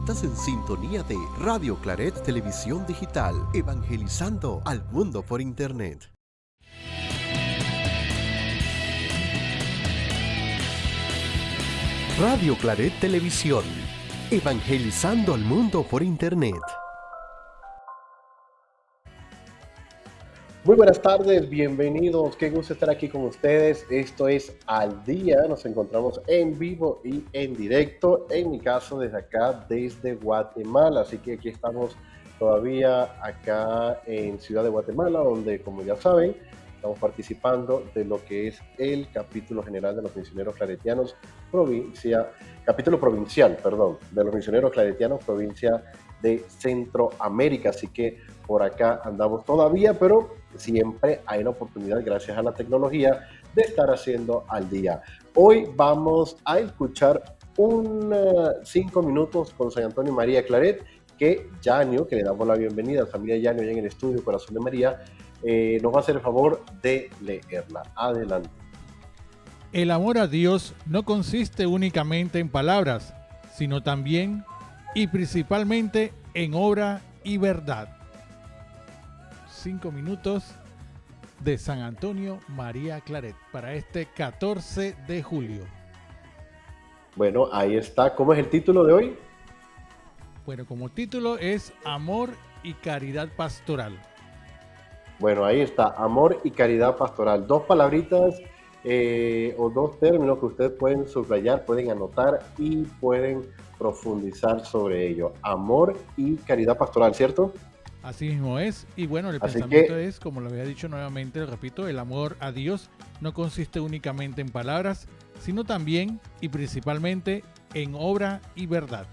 Estás en sintonía de Radio Claret Televisión Digital, evangelizando al mundo por Internet. Radio Claret Televisión, evangelizando al mundo por Internet. Muy buenas tardes, bienvenidos, qué gusto estar aquí con ustedes. Esto es Al Día, nos encontramos en vivo y en directo, en mi caso desde acá, desde Guatemala. Así que aquí estamos todavía acá en Ciudad de Guatemala, donde, como ya saben, estamos participando de lo que es el capítulo general de los misioneros claretianos, capítulo provincial, de los misioneros claretianos, provincia de Centroamérica. Así que por acá andamos todavía, pero siempre hay la oportunidad, gracias a la tecnología, de estar haciendo Al Día. Hoy vamos a escuchar 5 minutos con San Antonio María Claret, que Yanio, que le damos la bienvenida a la familia Yanio allá en el estudio Corazón de María, nos va a hacer el favor de leerla. Adelante. El amor a Dios no consiste únicamente en palabras, sino también y principalmente en obra y verdad. 5 minutos de San Antonio María Claret para este 14 de julio. Bueno, ahí está. ¿Cómo es el título de hoy? Bueno, como título es Amor y Caridad Pastoral. Bueno, ahí está, amor y caridad pastoral. 2 palabritas o 2 términos que ustedes pueden subrayar, pueden anotar y pueden profundizar sobre ello. Amor y caridad pastoral, ¿cierto? Así mismo es. Y bueno, el Así pensamiento es, como lo había dicho nuevamente, lo repito, el amor a Dios no consiste únicamente en palabras, sino también y principalmente en obra y verdad.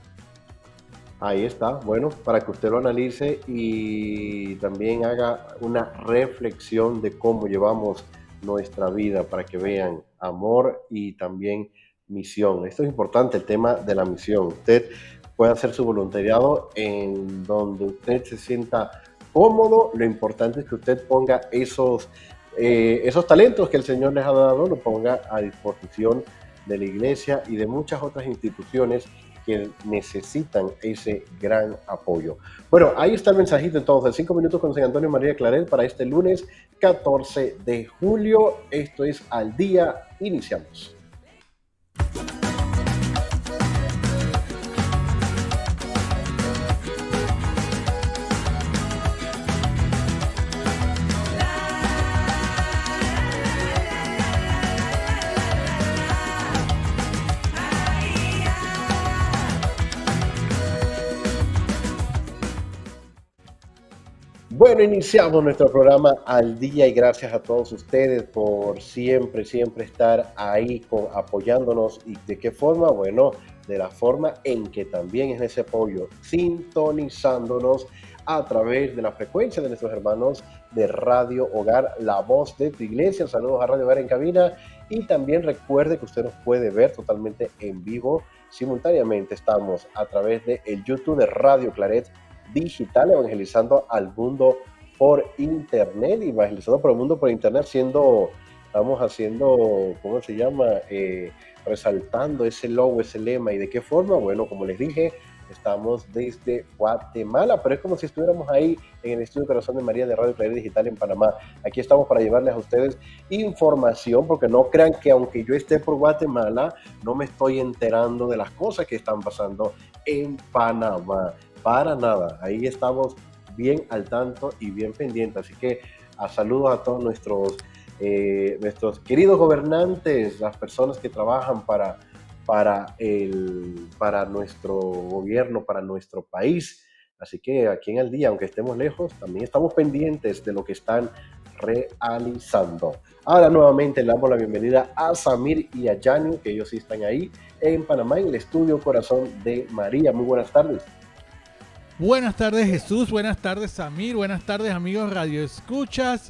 Ahí está, bueno, para que usted lo analice y también haga una reflexión de cómo llevamos nuestra vida, para que vean amor y también misión. Esto es importante, el tema de la misión. Usted puede hacer su voluntariado en donde usted se sienta cómodo. Lo importante es que usted ponga esos talentos que el Señor les ha dado, lo ponga a disposición de la iglesia y de muchas otras instituciones que necesitan ese gran apoyo. Bueno, ahí está el mensajito entonces, 5 minutos con San Antonio María Claret para este lunes 14 de julio. Esto es Al Día, iniciamos. Bueno, iniciamos nuestro programa Al Día y gracias a todos ustedes por siempre estar ahí apoyándonos. ¿Y de qué forma? Bueno, de la forma en que también es ese apoyo, sintonizándonos a través de la frecuencia de nuestros hermanos de Radio Hogar, la voz de tu iglesia. Saludos a Radio Hogar en cabina y también recuerde que usted nos puede ver totalmente en vivo. Simultáneamente estamos a través de el YouTube de Radio Claret Digital, evangelizando al mundo por internet, evangelizando por el mundo por internet, estamos haciendo, ¿cómo se llama? Resaltando ese logo, ese lema. ¿Y de qué forma? Bueno, como les dije, estamos desde Guatemala, pero es como si estuviéramos ahí en el estudio Corazón de María de Radio Claret Digital en Panamá. Aquí estamos para llevarles a ustedes información, porque no crean que aunque yo esté por Guatemala, no me estoy enterando de las cosas que están pasando en Panamá. Para nada, ahí estamos bien al tanto y bien pendientes. Así que saludos a todos nuestros queridos gobernantes, las personas que trabajan para nuestro gobierno, para nuestro país. Así que aquí en Al Día, aunque estemos lejos, también estamos pendientes de lo que están realizando. Ahora nuevamente le damos la bienvenida a Samir y a Yanio, que ellos sí están ahí en Panamá, en el estudio Corazón de María. Muy buenas tardes. Buenas tardes Jesús, buenas tardes Samir, buenas tardes amigos Radio Escuchas,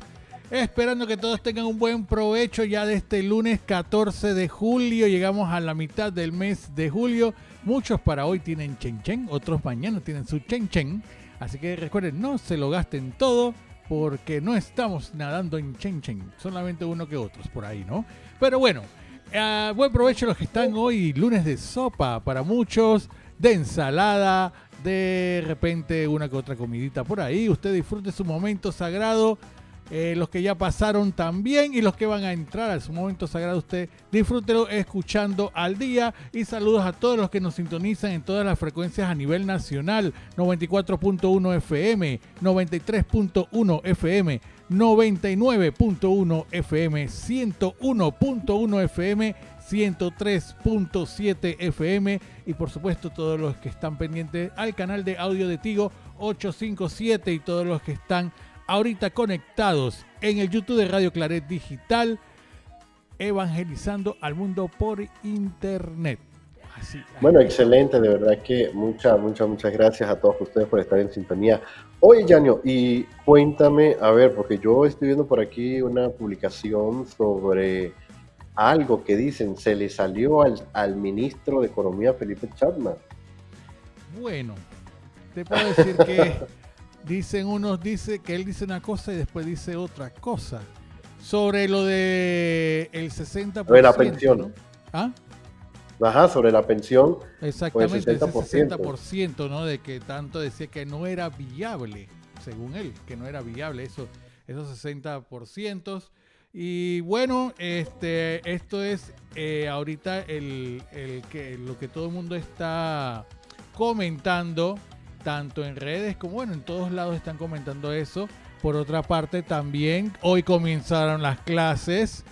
esperando que todos tengan un buen provecho ya de este lunes 14 de julio, llegamos a la mitad del mes de julio, muchos para hoy tienen chen chen, otros mañana tienen su chen chen, así que recuerden, no se lo gasten todo porque no estamos nadando en chen chen, solamente uno que otros por ahí, ¿no? Pero bueno, buen provecho los que están hoy, lunes de sopa para muchos. de ensalada, de repente una que otra comidita por ahí. Usted disfrute su momento sagrado. Los que ya pasaron también y los que van a entrar a su momento sagrado, usted disfrútelo escuchando Al Día. Y saludos a todos los que nos sintonizan en todas las frecuencias a nivel nacional: 94.1 FM, 93.1 FM, 99.1 FM, 101.1 FM, 103.7 FM y por supuesto todos los que están pendientes al canal de audio de Tigo 857 y todos los que están ahorita conectados en el YouTube de Radio Claret Digital, evangelizando al mundo por internet. Así. Bueno, excelente, de verdad que muchas gracias a todos ustedes por estar en sintonía. Oye, Yanio, y cuéntame, a ver, porque yo estoy viendo por aquí una publicación sobre algo que dicen, se le salió al ministro de Economía, Felipe Chapman. Bueno, te puedo decir que dice que él dice una cosa y después dice otra cosa. Sobre lo de el 60%. De la pensión. ¿no? ¿Ah? Ajá, sobre la pensión. Exactamente, ese 60%, ¿no? De que tanto decía que no era viable, según él, que no era viable esos 60%. Y bueno, esto es ahorita lo que todo el mundo está comentando, tanto en redes como bueno, en todos lados están comentando eso. Por otra parte, también hoy comenzaron las clases.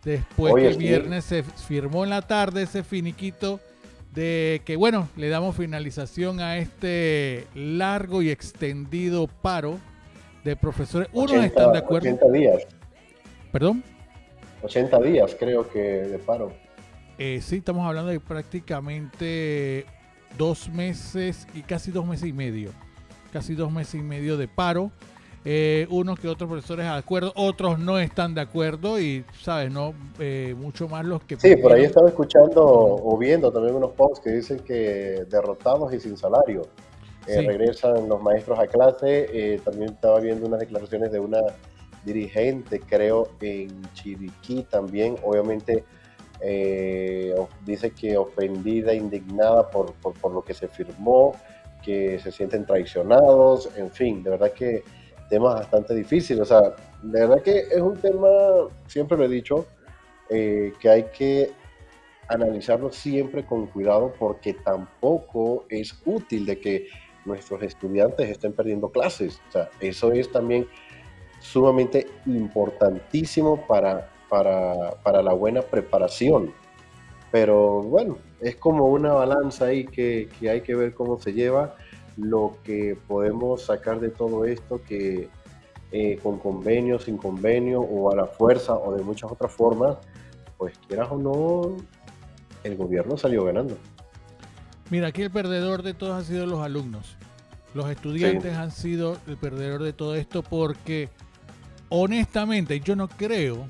Después que el viernes se firmó en la tarde ese finiquito de que, bueno, le damos finalización a este largo y extendido paro de profesores. Unos están de acuerdo. 80 días. ¿Perdón? 80 días creo que de paro. Sí, estamos hablando de prácticamente 2 meses y casi 2 meses y medio. Casi 2 meses y medio de paro. Unos que otros profesores de acuerdo, otros no están de acuerdo y, ¿sabes? No, mucho más los que... Sí, por ahí estaba escuchando o viendo también unos posts que dicen que derrotados y sin salario. Sí. Regresan los maestros a clase. También estaba viendo unas declaraciones de una dirigente, creo, en Chiriquí también. Obviamente dice que ofendida, indignada por lo que se firmó, que se sienten traicionados, en fin, de verdad que temas bastante difíciles. O sea, de verdad que es un tema, siempre lo he dicho, que hay que analizarlo siempre con cuidado porque tampoco es útil de que nuestros estudiantes estén perdiendo clases. O sea, eso es también sumamente importantísimo para la buena preparación. Pero bueno, es como una balanza ahí que hay que ver cómo se lleva. Lo que podemos sacar de todo esto, que con convenio, sin convenio, o a la fuerza, o de muchas otras formas, pues quieras o no, el gobierno salió ganando. Mira, aquí el perdedor de todos han sido los alumnos. Los estudiantes Sí. han sido el perdedor de todo esto porque, honestamente, yo no creo,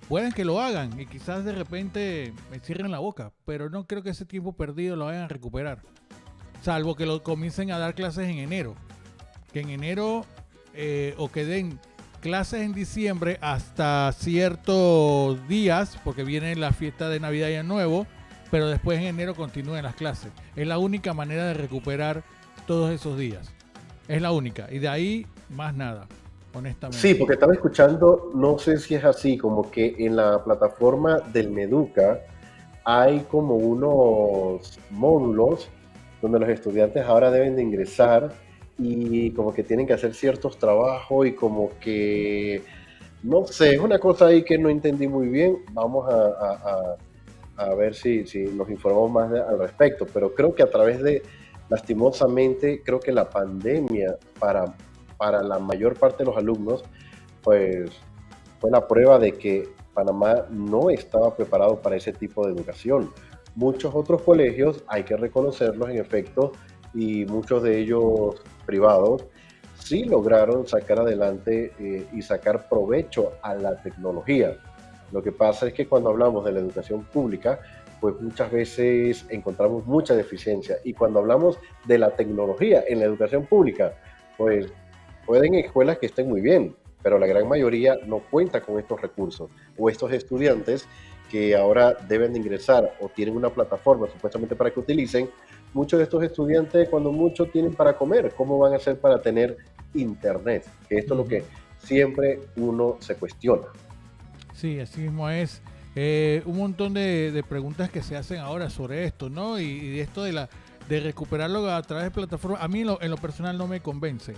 pueden que lo hagan y quizás de repente me cierren la boca, pero no creo que ese tiempo perdido lo vayan a recuperar. Salvo que lo comiencen a dar clases en enero. Que en enero o que den clases en diciembre hasta ciertos días, porque viene la fiesta de Navidad y Año Nuevo, pero después en enero continúen las clases. Es la única manera de recuperar todos esos días. Es la única. Y de ahí más nada, honestamente. Sí, porque estaba escuchando, no sé si es así, como que en la plataforma del Meduca hay como unos módulos donde los estudiantes ahora deben de ingresar y como que tienen que hacer ciertos trabajos y como que, no sé, es una cosa ahí que no entendí muy bien. Vamos a ver si nos informamos más al respecto, pero creo que a través de, lastimosamente, creo que la pandemia para la mayor parte de los alumnos, pues fue la prueba de que Panamá no estaba preparado para ese tipo de educación. Muchos otros colegios, hay que reconocerlos en efecto, y muchos de ellos privados, sí lograron sacar adelante y sacar provecho a la tecnología. Lo que pasa es que cuando hablamos de la educación pública, pues muchas veces encontramos mucha deficiencia. Y cuando hablamos de la tecnología en la educación pública, pues pueden escuelas que estén muy bien, pero la gran mayoría no cuenta con estos recursos. O estos estudiantes que ahora deben de ingresar o tienen una plataforma supuestamente para que utilicen, muchos de estos estudiantes, cuando mucho tienen para comer, ¿cómo van a hacer para tener internet? Que esto es lo que siempre uno se cuestiona. Sí, así mismo es. Un montón de preguntas que se hacen ahora sobre esto, ¿no? Y esto de recuperarlo a través de plataformas, a mí en lo personal no me convence.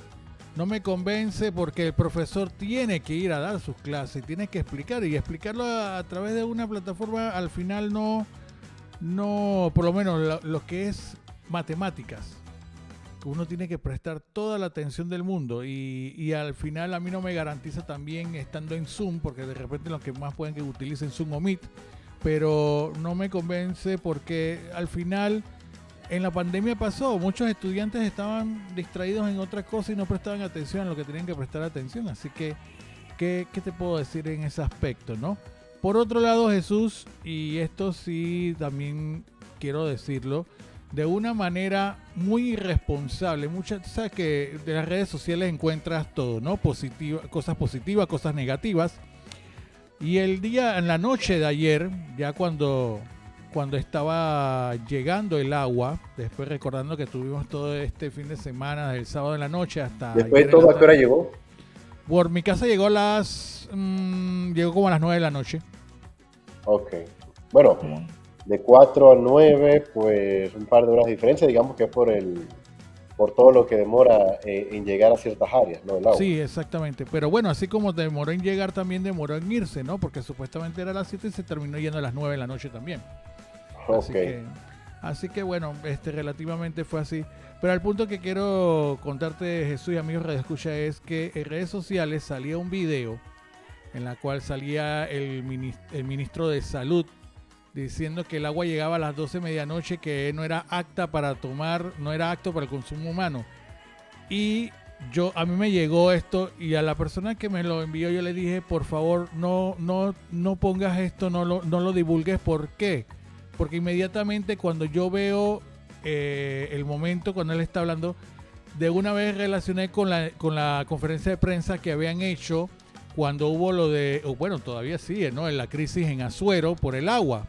No me convence porque el profesor tiene que ir a dar sus clases, tiene que explicar, y explicarlo a través de una plataforma al final no, por lo menos lo que es matemáticas, que uno tiene que prestar toda la atención del mundo, y al final a mí no me garantiza también estando en Zoom, porque de repente los que más pueden que utilicen Zoom o Meet, pero no me convence porque al final en la pandemia pasó, muchos estudiantes estaban distraídos en otra cosa y no prestaban atención a lo que tenían que prestar atención, así que ¿qué te puedo decir en ese aspecto, no? Por otro lado, Jesús, y esto sí también quiero decirlo, de una manera muy irresponsable. Tú sabes que de las redes sociales encuentras todo, ¿no? Cosas positivas, cosas negativas. Y en la noche de ayer, ya cuando estaba llegando el agua, después recordando que tuvimos todo este fin de semana, del sábado en la noche hasta... Después de todo, ¿a qué hora llegó? Por mi casa llegó llegó como a las 9 de la noche. Ok. Bueno, de 4 a 9, pues un par de horas de diferencia, digamos que es por todo lo que demora en llegar a ciertas áreas, ¿no? El agua. Sí, exactamente. Pero bueno, así como demoró en llegar, también demoró en irse, ¿no? Porque supuestamente era a las 7 y se terminó yendo a las 9 de la noche también. Okay. Así que bueno, relativamente fue así. Pero al punto que quiero contarte, Jesús y amigos Radio Escucha, es que en redes sociales salía un video en la cual salía el ministro de Salud diciendo que el agua llegaba a las 12 de medianoche, que no era apta para tomar, no era apto para el consumo humano. Y a mí me llegó esto, y a la persona que me lo envió yo le dije, por favor, no pongas esto, no lo divulgues. ¿Por qué? Porque inmediatamente cuando yo veo el momento cuando él está hablando, de una vez relacioné con la conferencia de prensa que habían hecho cuando hubo bueno, todavía sigue, ¿no? En la crisis en Azuero por el agua,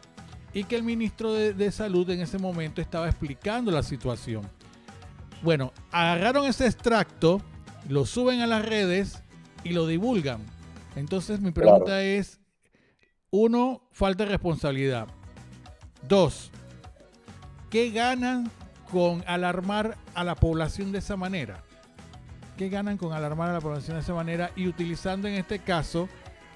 y que el ministro de Salud en ese momento estaba explicando la situación. Bueno, agarraron ese extracto, lo suben a las redes y lo divulgan. Entonces mi pregunta es, 1, falta de responsabilidad. 2, ¿qué ganan con alarmar a la población de esa manera? ¿Qué ganan con alarmar a la población de esa manera y utilizando en este caso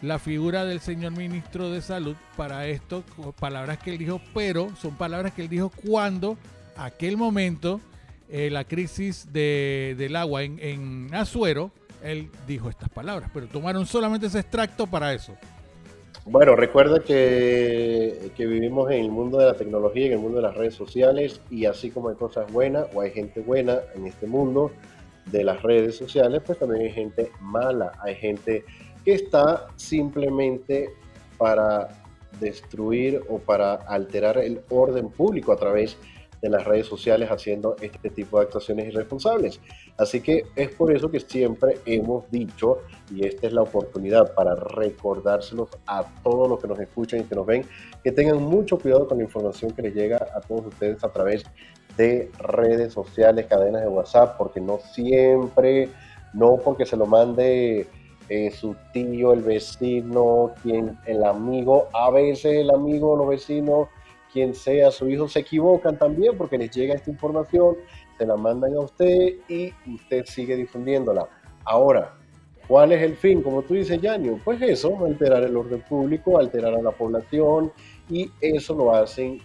la figura del señor ministro de Salud para esto? Palabras que él dijo, pero son palabras que él dijo cuando aquel momento la crisis del agua en Azuero, él dijo estas palabras, pero tomaron solamente ese extracto para eso. Bueno, recuerda que vivimos en el mundo de la tecnología, en el mundo de las redes sociales, y así como hay cosas buenas o hay gente buena en este mundo de las redes sociales, pues también hay gente mala, hay gente que está simplemente para destruir o para alterar el orden público a través de las redes sociales, haciendo este tipo de actuaciones irresponsables. Así que es por eso que siempre hemos dicho, y esta es la oportunidad para recordárselos a todos los que nos escuchan y que nos ven, que tengan mucho cuidado con la información que les llega a todos ustedes a través de redes sociales, cadenas de WhatsApp, porque no siempre, no porque se lo mande su tío, el vecino, el amigo, a veces el amigo o los vecinos, quien sea, su hijo, se equivocan también porque les llega esta información, se la mandan a usted y usted sigue difundiéndola. Ahora, ¿cuál es el fin? Como tú dices, Yanio, pues eso, alterar el orden público, alterar a la población, y eso lo hacen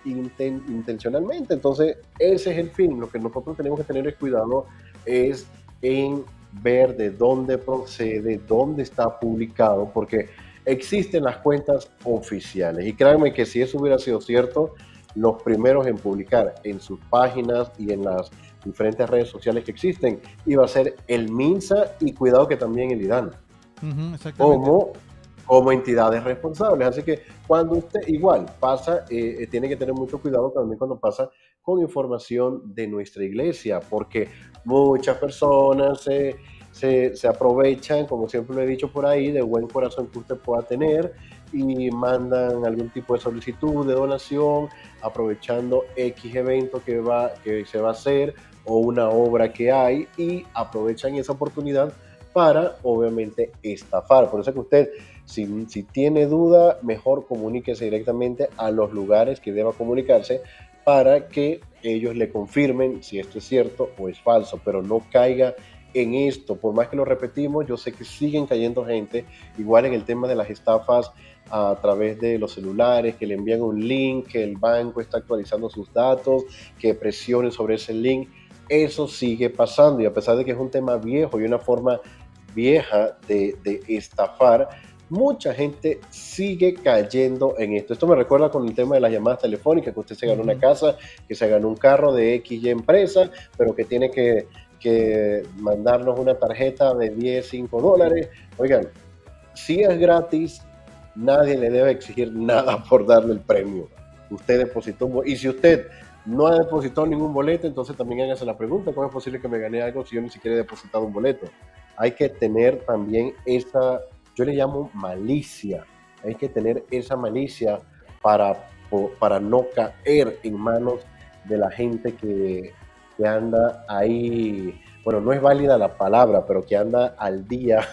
intencionalmente. Entonces, ese es el fin. Lo que nosotros tenemos que tener cuidado es en ver de dónde procede, dónde está publicado, porque existen las cuentas oficiales. Y créanme que si eso hubiera sido cierto, los primeros en publicar en sus páginas y en las diferentes redes sociales que existen, iba a ser el MINSA y cuidado que también el IDAN, como entidades responsables. Así que cuando usted igual pasa, tiene que tener mucho cuidado también cuando pasa con información de nuestra iglesia, porque muchas personas se aprovechan, como siempre lo he dicho por ahí, de buen corazón que usted pueda tener, y mandan algún tipo de solicitud de donación aprovechando X evento que se va a hacer o una obra que hay, y aprovechan esa oportunidad para obviamente estafar. Por eso que usted, si tiene duda, mejor comuníquese directamente a los lugares que deba comunicarse para que ellos le confirmen si esto es cierto o es falso, pero no caiga en esto. Por más que lo repetimos, yo sé que siguen cayendo gente, igual en el tema de las estafas a través de los celulares, que le envían un link, que el banco está actualizando sus datos, que presionen sobre ese link. Eso sigue pasando, y a pesar de que es un tema viejo y una forma vieja de estafar, mucha gente sigue cayendo en esto. Esto me recuerda con el tema de las llamadas telefónicas, que usted se ganó una casa, que se ganó un carro de X y empresa, pero que tiene que mandarnos una tarjeta de 10, 5 dólares. Oigan, si es gratis, nadie le debe exigir nada por darle el premio. Usted depositó, y si usted no ha depositado ningún boleto, entonces también hágase la pregunta: ¿cómo es posible que me gané algo si yo ni siquiera he depositado un boleto? Hay que tener también esa, yo le llamo malicia, hay que tener esa malicia para no caer en manos de la gente que anda ahí. Bueno, no es válida la palabra, pero que anda al día,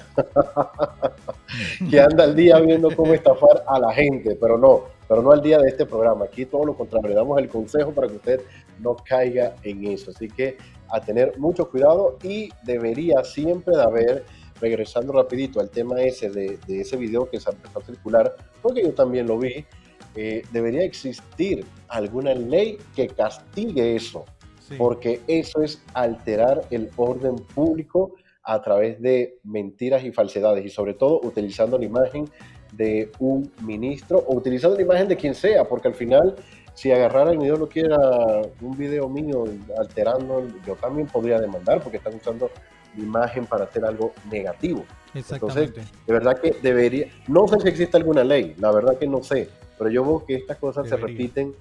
que anda al día viendo cómo estafar a la gente, pero no al día de este programa. Aquí todo lo contrario, le damos el consejo para que usted no caiga en eso. Así que a tener mucho cuidado, y debería siempre de haber, regresando rapidito al tema ese de ese video que se empezó a circular, porque yo también lo vi, debería existir alguna ley que castigue eso. Sí. Porque eso es alterar el orden público a través de mentiras y falsedades, y sobre todo utilizando la imagen de un ministro o utilizando la imagen de quien sea, porque al final, si agarrara el video, lo quiera un video mío alterando, yo también podría demandar porque están usando mi imagen para hacer algo negativo. Entonces, de verdad que debería, no sé si existe alguna ley, la verdad que no sé, pero yo veo que estas cosas se repiten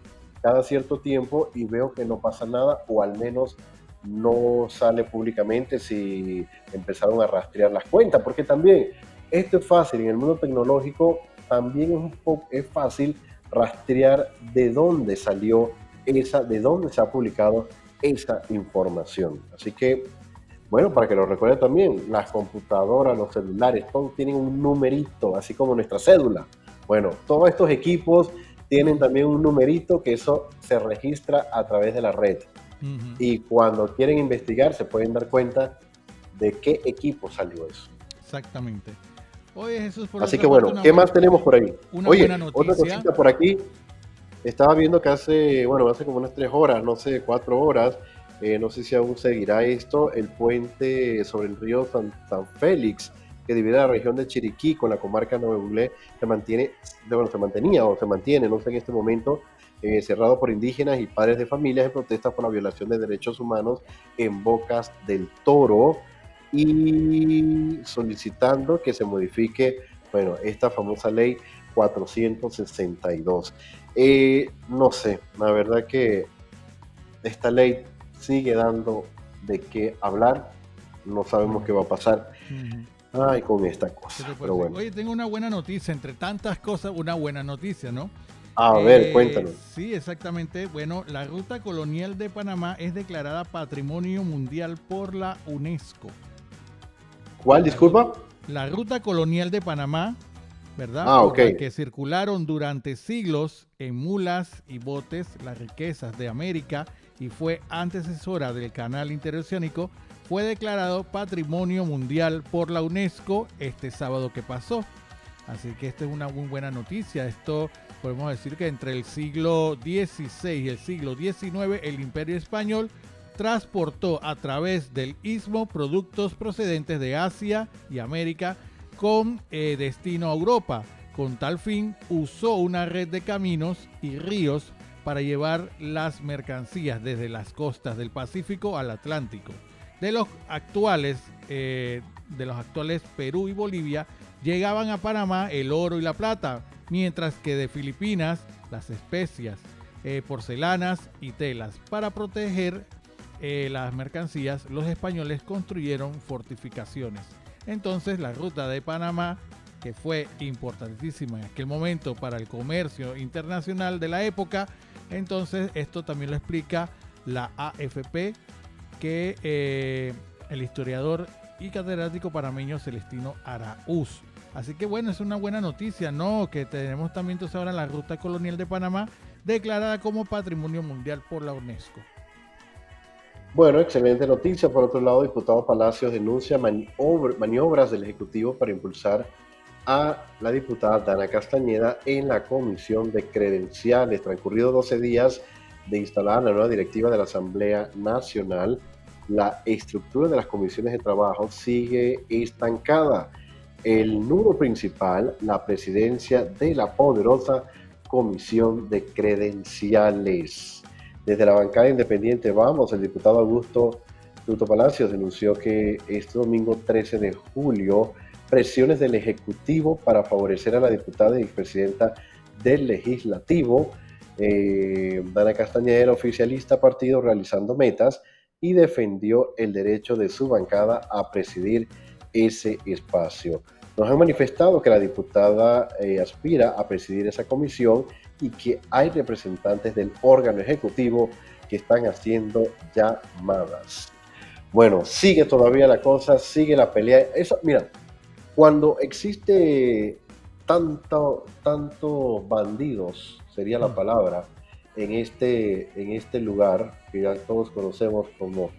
cada cierto tiempo y veo que no pasa nada, o al menos no sale públicamente si empezaron a rastrear las cuentas, porque también esto es fácil, en el mundo tecnológico también es fácil rastrear de dónde salió de dónde se ha publicado esa información. Así que, bueno, para que lo recuerden también, las computadoras, los celulares, todos tienen un numerito, así como nuestra cédula. Bueno, todos estos equipos tienen también un numerito, que eso se registra a través de la red. Uh-huh. Y cuando quieren investigar, se pueden dar cuenta de qué equipo salió eso. Exactamente. Oye, Jesús, así que bueno, ¿qué más tenemos por ahí? Oye, otra cosita por aquí. Estaba viendo que hace como unas 3 horas, no sé, 4 horas, no sé si aún seguirá esto, el puente sobre el río San Félix, que divide la región de Chiriquí con la comarca de Nuevo León, se mantiene, no sé, en este momento, cerrado por indígenas y padres de familias en protesta por la violación de derechos humanos en Bocas del Toro, y solicitando que se modifique, esta famosa ley 462. No sé, la verdad que esta ley sigue dando de qué hablar, no sabemos qué va a pasar. Ay, con esta cosa. Pero bueno. Oye, tengo una buena noticia, entre tantas cosas, una buena noticia, ¿no? A ver, cuéntanos. Sí, exactamente. Bueno, la Ruta Colonial de Panamá es declarada Patrimonio Mundial por la UNESCO. ¿Cuál, disculpa? La Ruta Colonial de Panamá, ¿verdad? Ok. Por la que circularon durante siglos en mulas y botes las riquezas de América y fue antecesora del Canal Interoceánico, fue declarado Patrimonio Mundial por la UNESCO este sábado que pasó. Así que esta es una muy buena noticia. Esto podemos decir que entre el siglo XVI y el siglo XIX el Imperio Español transportó a través del istmo productos procedentes de Asia y América con destino a Europa. Con tal fin usó una red de caminos y ríos para llevar las mercancías desde las costas del Pacífico al Atlántico. De los actuales Perú y Bolivia llegaban a Panamá el oro y la plata, mientras que de Filipinas las especias, porcelanas y telas. Para proteger las mercancías, los españoles construyeron fortificaciones. Entonces la ruta de Panamá que fue importantísima en aquel momento para el comercio internacional de la época. Entonces esto también lo explica la AFP, que el historiador y catedrático panameño Celestino Araúz. Así que bueno, es una buena noticia, ¿no? Que tenemos también entonces ahora la ruta colonial de Panamá declarada como Patrimonio Mundial por la UNESCO. Bueno, excelente noticia. Por otro lado, diputado Palacios denuncia maniobras del Ejecutivo para impulsar a la diputada Dana Castañeda en la Comisión de Credenciales. Transcurridos 12 días de instalar la nueva directiva de la Asamblea Nacional, la estructura de las comisiones de trabajo sigue estancada. El nudo principal, la presidencia de la poderosa Comisión de Credenciales. Desde la bancada independiente Vamos, el diputado Augusto Palacios denunció que este domingo 13 de julio, presiones del Ejecutivo para favorecer a la diputada y expresidenta del Legislativo, Dana Castañeda, oficialista partido, realizando metas, y defendió el derecho de su bancada a presidir ese espacio. Nos han manifestado que la diputada aspira a presidir esa comisión y que hay representantes del órgano ejecutivo que están haciendo llamadas. Bueno, sigue todavía la cosa, sigue la pelea. Eso, mira, cuando existe tantos bandidos, sería la palabra, en este lugar que ya todos conocemos como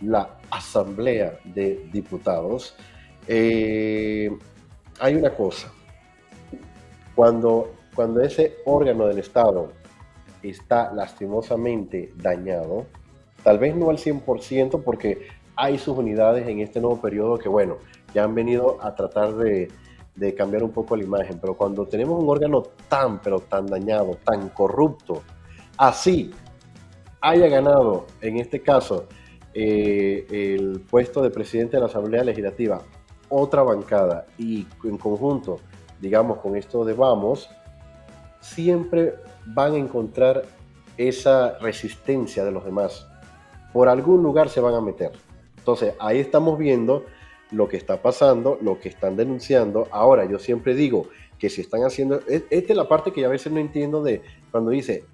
la Asamblea de Diputados, hay una cosa. Cuando ese órgano del Estado está lastimosamente dañado, tal vez no al 100%, porque hay sus unidades en este nuevo periodo que, bueno, ya han venido a tratar de cambiar un poco la imagen, pero cuando tenemos un órgano pero tan dañado, tan corrupto, así haya ganado, en este caso, el puesto de presidente de la Asamblea Legislativa, otra bancada, y en conjunto, digamos, con esto de Vamos, siempre van a encontrar esa resistencia de los demás. Por algún lugar se van a meter. Entonces, ahí estamos viendo lo que está pasando, lo que están denunciando. Ahora, yo siempre digo que si están haciendo... Esta es la parte que a veces no entiendo de cuando dice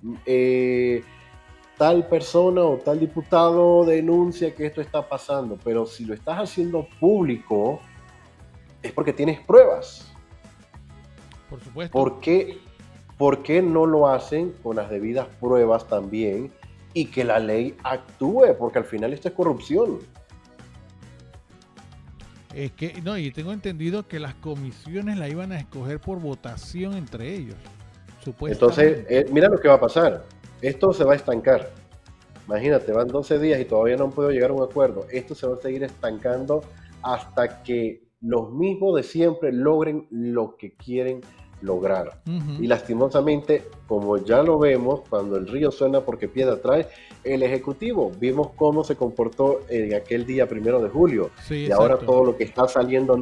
tal persona o tal diputado denuncia que esto está pasando, pero si lo estás haciendo público es porque tienes pruebas. Por supuesto. ¿Por qué no lo hacen con las debidas pruebas también y que la ley actúe? Porque al final esto es corrupción. Es que, no, y tengo entendido que las comisiones la iban a escoger por votación entre ellos, supuestamente. Entonces, mira lo que va a pasar. Esto se va a estancar. Imagínate, van 12 días y todavía no han podido llegar a un acuerdo. Esto se va a seguir estancando hasta que los mismos de siempre logren lo que quieren lograr. Y lastimosamente, como ya lo vemos, cuando el río suena porque piedra trae, el Ejecutivo, vimos cómo se comportó en aquel día 1 de julio. Sí, y exacto. ahora todo lo que está saliendo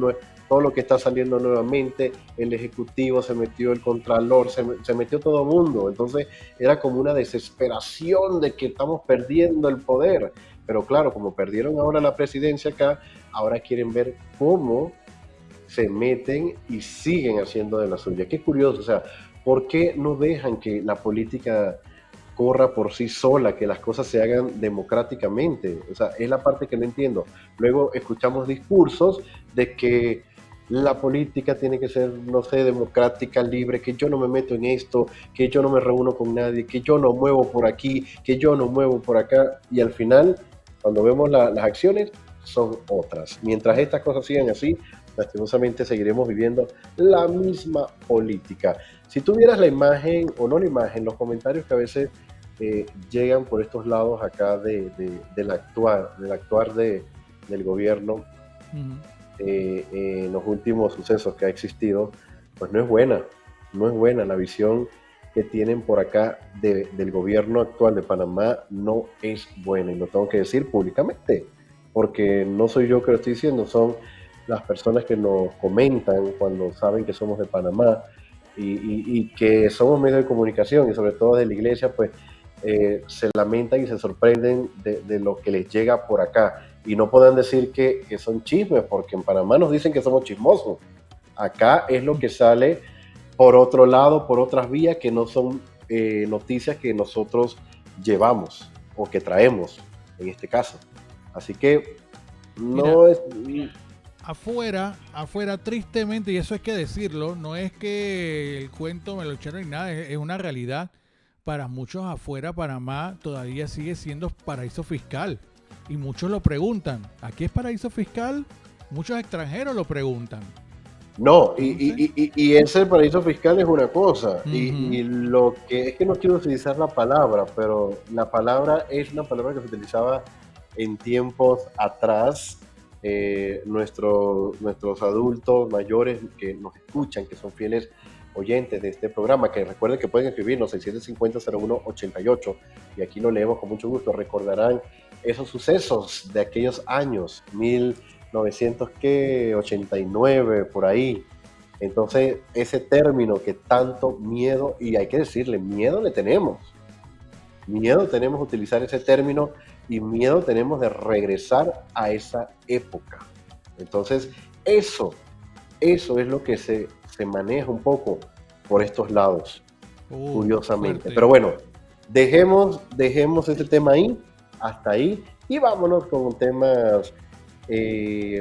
nuevamente, el Ejecutivo se metió, el Contralor, se metió todo el mundo. Entonces era como una desesperación de que estamos perdiendo el poder. Pero claro, como perdieron ahora la presidencia acá, ahora quieren ver cómo se meten y siguen haciendo de la suya. Qué curioso, o sea, ¿por qué no dejan que la política corra por sí sola, que las cosas se hagan democráticamente? O sea, es la parte que no entiendo. Luego escuchamos discursos de que la política tiene que ser, no sé, democrática, libre, que yo no me meto en esto, que yo no me reúno con nadie, que yo no muevo por aquí, que yo no muevo por acá, y al final, cuando vemos las acciones, son otras. Mientras estas cosas sigan así, lastimosamente seguiremos viviendo la misma política. Si tuvieras la imagen, o no la imagen, los comentarios que a veces llegan por estos lados acá del actuar del gobierno en los últimos sucesos que ha existido, pues no es buena la visión que tienen por acá del gobierno actual de Panamá, no es buena, y lo tengo que decir públicamente, porque no soy yo que lo estoy diciendo, son las personas que nos comentan cuando saben que somos de Panamá y que somos medios de comunicación, y sobre todo de la iglesia, pues se lamentan y se sorprenden de lo que les llega por acá, y no puedan decir que son chismes, porque en Panamá nos dicen que somos chismosos. Acá es lo que sale por otro lado, por otras vías que no son noticias que nosotros llevamos o que traemos en este caso. Así que no Mira, es... afuera, tristemente, y eso hay que decirlo, no es que el cuento me lo echaron ni nada, es una realidad. Para muchos afuera, Panamá todavía sigue siendo paraíso fiscal. Y muchos lo preguntan, ¿aquí es paraíso fiscal? Muchos extranjeros lo preguntan. No, Entonces, y ese paraíso fiscal es una cosa, y ujú. lo que es que no quiero utilizar la palabra, pero la palabra es una palabra que se utilizaba en tiempos atrás. Nuestros adultos mayores que nos escuchan, que son fieles oyentes de este programa, que recuerden que pueden escribirnos 650-0188 y aquí lo leemos con mucho gusto, recordarán esos sucesos de aquellos años, 1989, por ahí. Entonces, ese término que tanto miedo, y hay que decirle, miedo tenemos de utilizar ese término y miedo tenemos de regresar a esa época. Entonces, eso es lo que se maneja un poco por estos lados, curiosamente. Fuerte. Pero bueno, dejemos este tema ahí, hasta ahí, y vámonos con temas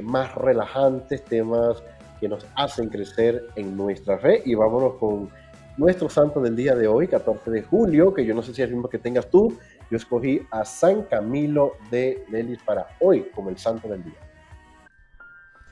más relajantes, temas que nos hacen crecer en nuestra fe, y vámonos con nuestro santo del día de hoy, 14 de julio, que yo no sé si es el mismo que tengas tú. Yo escogí a San Camilo de Lelis para hoy como el santo del día.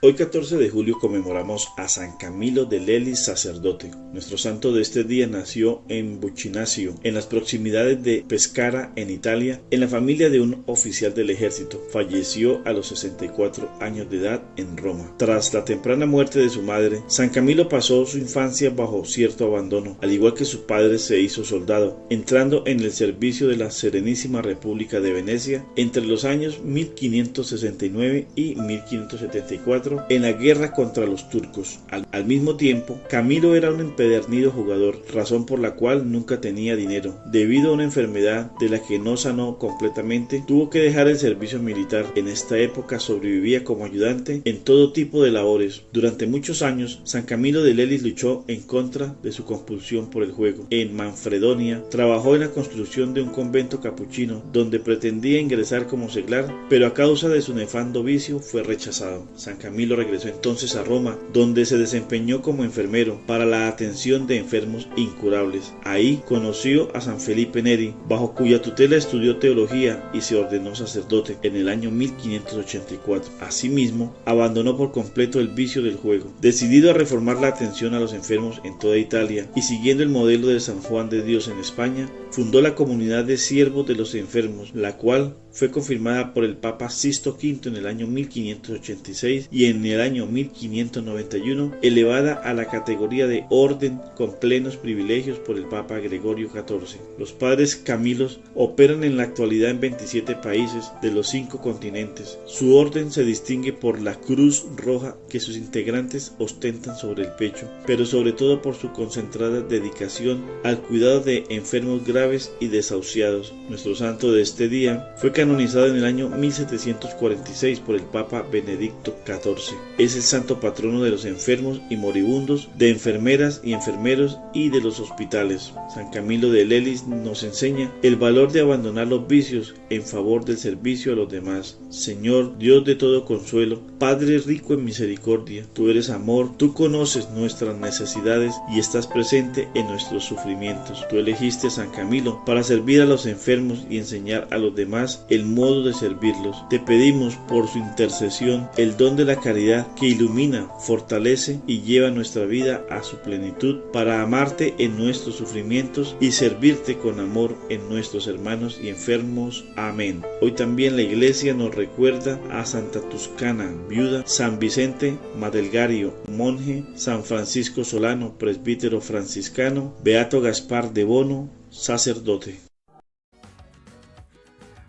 Hoy 14 de julio conmemoramos a San Camilo de Lelis, sacerdote. Nuestro santo de este día nació en Buccinasio, en las proximidades de Pescara, en Italia, en la familia de un oficial del ejército. Falleció a los 64 años de edad en Roma. Tras la temprana muerte de su madre, San Camilo pasó su infancia bajo cierto abandono, al igual que su padre se hizo soldado, entrando en el servicio de la Serenísima República de Venecia entre los años 1569 y 1574 en la guerra contra los turcos. Al mismo tiempo, Camilo era un empedernido jugador, razón por la cual nunca tenía dinero. Debido a una enfermedad de la que no sanó completamente, tuvo que dejar el servicio militar. En esta época sobrevivía como ayudante en todo tipo de labores. Durante muchos años, San Camilo de Lelis luchó en contra de su compulsión por el juego. En Manfredonia, trabajó en la construcción de un convento capuchino, donde pretendía ingresar como seglar, pero a causa de su nefando vicio fue rechazado. San Camilo regresó entonces a Roma, donde se desempeñó como enfermero para la atención de enfermos incurables. Ahí conoció a San Felipe Neri, bajo cuya tutela estudió teología y se ordenó sacerdote en el año 1584. Asimismo, abandonó por completo el vicio del juego. Decidido a reformar la atención a los enfermos en toda Italia y siguiendo el modelo de San Juan de Dios en España, fundó la comunidad de siervos de los enfermos, la cual fue confirmada por el Papa Sixto V en el año 1586 y en el año 1591 elevada a la categoría de orden con plenos privilegios por el Papa Gregorio XIV. Los padres Camilos operan en la actualidad en 27 países de los 5 continentes. Su orden se distingue por la cruz roja que sus integrantes ostentan sobre el pecho, pero sobre todo por su concentrada dedicación al cuidado de enfermos graves y desahuciados. Nuestro santo de este día fue canonizado en el año 1746 por el Papa Benedicto XIV. Es el santo patrono de los enfermos y moribundos, de enfermeras y enfermeros y de los hospitales. San Camilo de Lelis nos enseña el valor de abandonar los vicios en favor del servicio a los demás. Señor, Dios de todo consuelo, Padre rico en misericordia, tú eres amor, tú conoces nuestras necesidades y estás presente en nuestros sufrimientos. Tú elegiste a San Camilo para servir a los enfermos y enseñar a los demás el modo de servirlos. Te pedimos por su intercesión el don de la caridad que ilumina, fortalece y lleva nuestra vida a su plenitud para amarte en nuestros sufrimientos y servirte con amor en nuestros hermanos y enfermos. Amén. Hoy también la Iglesia nos recuerda a Santa Tuscana, viuda, San Vicente Madelgario, monje, San Francisco Solano, presbítero franciscano, Beato Gaspar de Bono, sacerdote.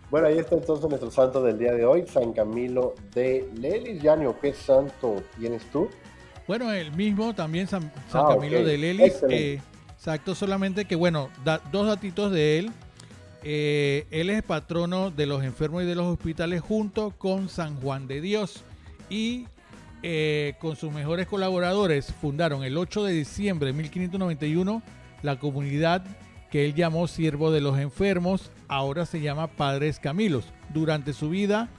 Bueno, ahí está entonces nuestro santo del día de hoy, San Camilo de Lelis. Yanio, ¿qué santo tienes tú? Bueno, el mismo también San Camilo de Lelis. Exacto, solamente que bueno, dos datitos de él. Él es patrono de los enfermos y de los hospitales junto con San Juan de Dios. Y con sus mejores colaboradores, fundaron el 8 de diciembre de 1591 la comunidad que él llamó Siervo de los Enfermos, ahora se llama Padres Camilos. Durante su vida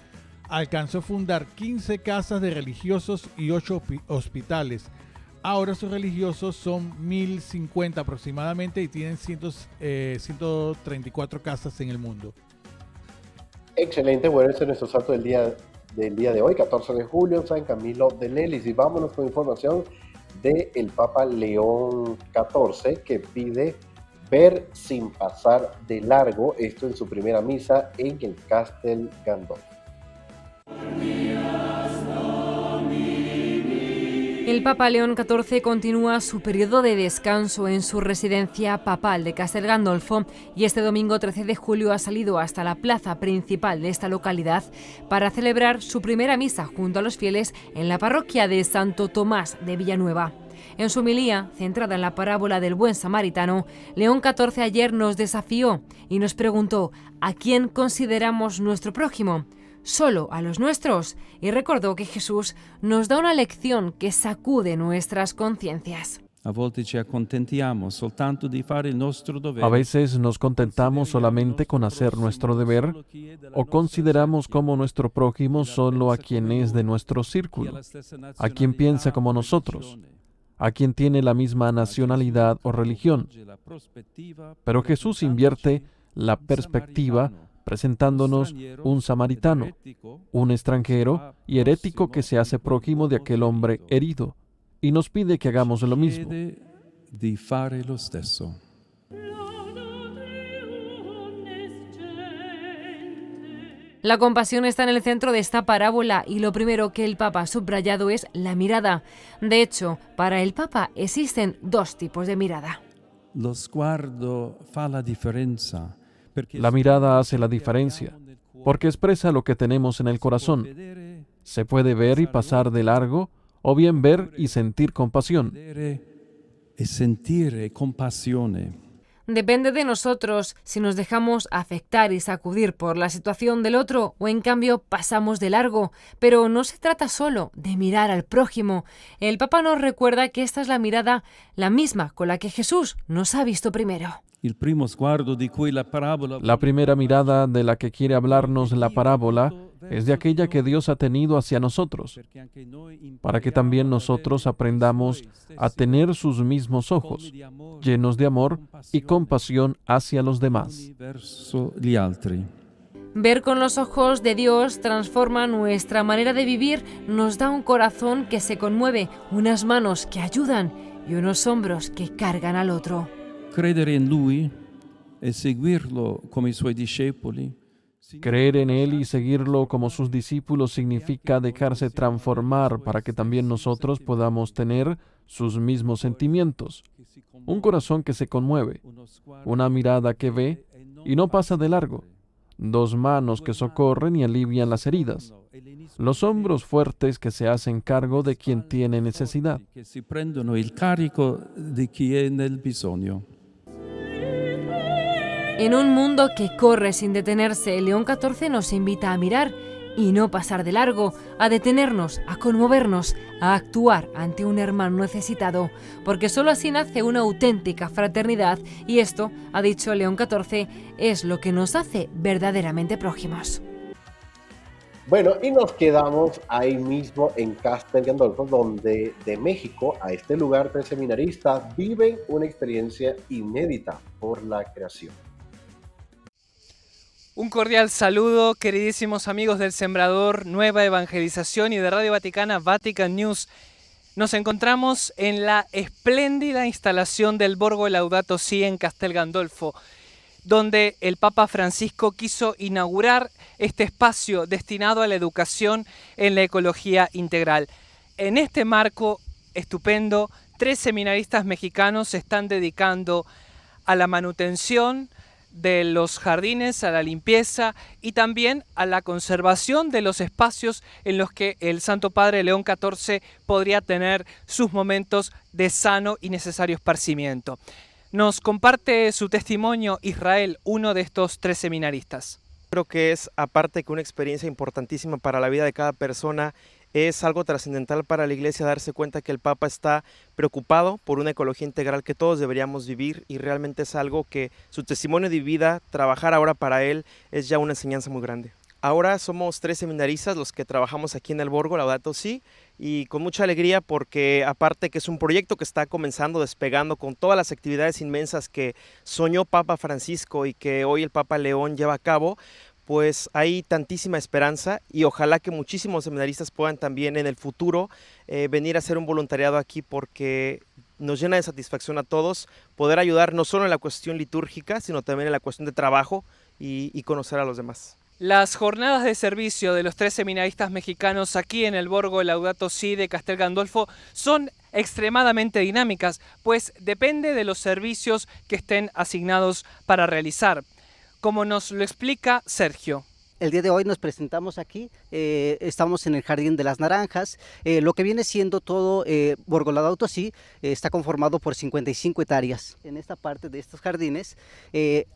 alcanzó a fundar 15 casas de religiosos y 8 hospitales. Ahora sus religiosos son 1050 aproximadamente y tienen 134 casas en el mundo. Excelente, bueno, ese es nuestro santo del día de hoy, 14 de julio, San Camilo de Lelis. Y vámonos con información del Papa León XIV, que pide ver sin pasar de largo, esto en su primera misa en el Castel Gandolfo. El Papa León XIV continúa su periodo de descanso en su residencia papal de Castel Gandolfo y este domingo 13 de julio ha salido hasta la plaza principal de esta localidad para celebrar su primera misa junto a los fieles en la parroquia de Santo Tomás de Villanueva. En su homilía, centrada en la parábola del buen samaritano, León XIV ayer nos desafió y nos preguntó ¿a quién consideramos nuestro prójimo? Solo a los nuestros, y recordó que Jesús nos da una lección que sacude nuestras conciencias. A veces nos contentamos solamente con hacer nuestro deber o consideramos como nuestro prójimo solo a quien es de nuestro círculo, a quien piensa como nosotros, a quien tiene la misma nacionalidad o religión. Pero Jesús invierte la perspectiva presentándonos un samaritano, un extranjero y herético que se hace prójimo de aquel hombre herido, y nos pide que hagamos lo mismo. La compasión está en el centro de esta parábola y lo primero que el Papa ha subrayado es la mirada. De hecho, para el Papa existen dos tipos de mirada. La mirada hace la diferencia, porque expresa lo que tenemos en el corazón. Se puede ver y pasar de largo, o bien ver y sentir compasión. Depende de nosotros si nos dejamos afectar y sacudir por la situación del otro o en cambio pasamos de largo. Pero no se trata solo de mirar al prójimo. El Papa nos recuerda que esta es la mirada la misma con la que Jesús nos ha visto primero. La primera mirada de la que quiere hablarnos la parábola es de aquella que Dios ha tenido hacia nosotros, para que también nosotros aprendamos a tener sus mismos ojos, llenos de amor y compasión hacia los demás. Ver con los ojos de Dios transforma nuestra manera de vivir, nos da un corazón que se conmueve, unas manos que ayudan y unos hombros que cargan al otro. Creer en Él y seguirlo como sus discípulos significa dejarse transformar para que también nosotros podamos tener sus mismos sentimientos. Un corazón que se conmueve, una mirada que ve y no pasa de largo, dos manos que socorren y alivian las heridas, los hombros fuertes que se hacen cargo de quien tiene necesidad. En un mundo que corre sin detenerse, León XIV nos invita a mirar y no pasar de largo, a detenernos, a conmovernos, a actuar ante un hermano necesitado, porque solo así nace una auténtica fraternidad y esto, ha dicho León XIV, es lo que nos hace verdaderamente prójimos. Bueno, y nos quedamos ahí mismo en Castel Gandolfo, donde de México a este lugar 3 seminaristas viven una experiencia inédita por la creación. Un cordial saludo, queridísimos amigos del Sembrador, Nueva Evangelización y de Radio Vaticana, Vatican News. Nos encontramos en la espléndida instalación del Borgo Laudato Si en Castel Gandolfo, donde el Papa Francisco quiso inaugurar este espacio destinado a la educación en la ecología integral. En este marco estupendo, 3 seminaristas mexicanos se están dedicando a la manutención de los jardines, a la limpieza y también a la conservación de los espacios en los que el Santo Padre León XIV podría tener sus momentos de sano y necesario esparcimiento. Nos comparte su testimonio Israel, uno de estos 3 seminaristas. Creo que es, aparte que una experiencia importantísima para la vida de cada persona, Es algo trascendental para la Iglesia darse cuenta que el Papa está preocupado por una ecología integral que todos deberíamos vivir, y realmente es algo que su testimonio de vida, trabajar ahora para él, es ya una enseñanza muy grande. Ahora somos 3 seminaristas los que trabajamos aquí en el Borgo Laudato Si, y con mucha alegría porque aparte que es un proyecto que está comenzando, despegando con todas las actividades inmensas que soñó Papa Francisco y que hoy el Papa León lleva a cabo, pues hay tantísima esperanza, y ojalá que muchísimos seminaristas puedan también en el futuro venir a hacer un voluntariado aquí, porque nos llena de satisfacción a todos poder ayudar no solo en la cuestión litúrgica, sino también en la cuestión de trabajo y conocer a los demás. Las jornadas de servicio de los 3 seminaristas mexicanos aquí en el Borgo Laudato Si de Castel Gandolfo son extremadamente dinámicas, pues depende de los servicios que estén asignados para realizar, como nos lo explica Sergio. El día de hoy nos presentamos aquí, estamos en el Jardín de las Naranjas. Lo que viene siendo todo Borgo Laudato Si está conformado por 55 hectáreas. En esta parte de estos jardines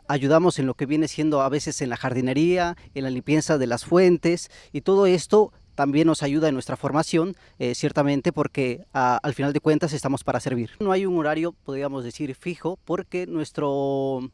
ayudamos en lo que viene siendo a veces en la jardinería, en la limpieza de las fuentes, y todo esto también nos ayuda en nuestra formación, ciertamente, porque al final de cuentas estamos para servir. No hay un horario, podríamos decir, fijo, porque nuestro